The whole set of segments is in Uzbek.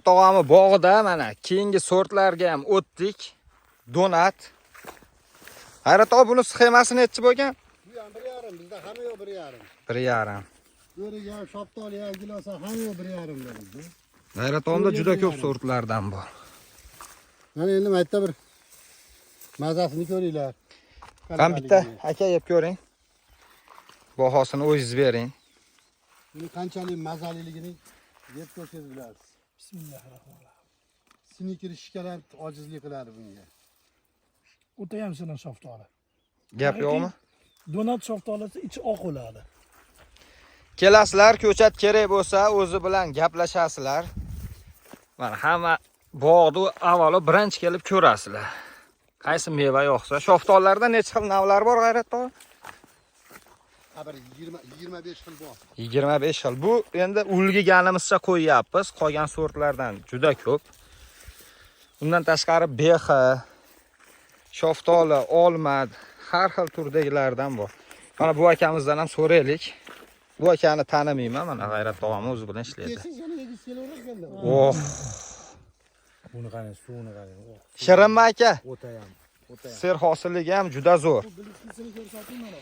Tog'ami bog'ida mana keyingi sortlarga ham o'tdik. Donat. Hayrat aka buni sxemasi nechi bo'lgan? Bu ham 1,5, bizda hamma yo'q 1,5. 1,5. Bo'riga ham, shoftoli ham, gilosa hamma yo'q 1,5 da bizda. Hayrat akamda juda ko'p sortlardan bor. Mana endi maytda bir mazasini ko'ringlar. Ham bitta aka yeb ko'ring. Bahosini o'zingiz bering. Buni qanchalik mazaliligini yeb ko'rsangiz bilasiz. Bismillahirrohmanirrohim. Sini kirishga ojizlik qiladi bunga. O'ta ham shirin shoftoli. Gap yo'qmi? Donat shoftolisi ichi oq bo'ladi. Kelasizlar, ko'chat kerak bo'lsa, o'zi bilan gaplashasizlar. Mana hamma bog'da avvalo birinchi kelib ko'rasizlar. Qaysi meva yo'qsa, shoftollarda necha xil navlar bor G'ayrat aka? Bir 25 xil bor. 25 xil. Bu endi ulgiganimizcha qo'yyapmiz. Qolgan sortlardan juda ko'p. Undan tashqari bex, shoftoli, olma, har xil turdagilardan bor. Mana bu akamizdan ham so'raylik. Bu akani tanimayman, mana G'ayrat tog'am o'zi bilan ishlaydi. Siz yana egiz kelaverganda. Oh, Buni qarang, suvini qarang. shirinmi aka? O'ta ham. Ser hosilligi ham juda zo'r. Bilishkisini ko'rsating mana.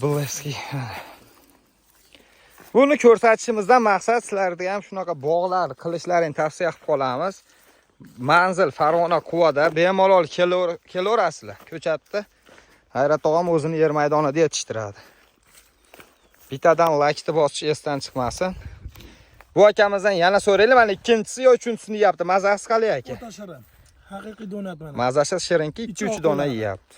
Bileski. Buni ko'rsatishimizdan maqsad sizlarga ham shunaqa bog'lar qilishlarini tavsiya qilib qolamiz. Manzil Farg'ona Quvada bemalol kelaverasizlar. Ko'chatda G'ayrat tog'am o'zini yer maydonida yetishtiradi. Bittadan laykni bosish esdan chiqmasin. Bu akamizdan yana so'raylik, mana ikkinchisi yo uchinchisini yeyapti. Mazasi qalay aka? O'ta shirin. Haqiqiy donat mana. Mazasi shirinki 2-3 dona yeyapti.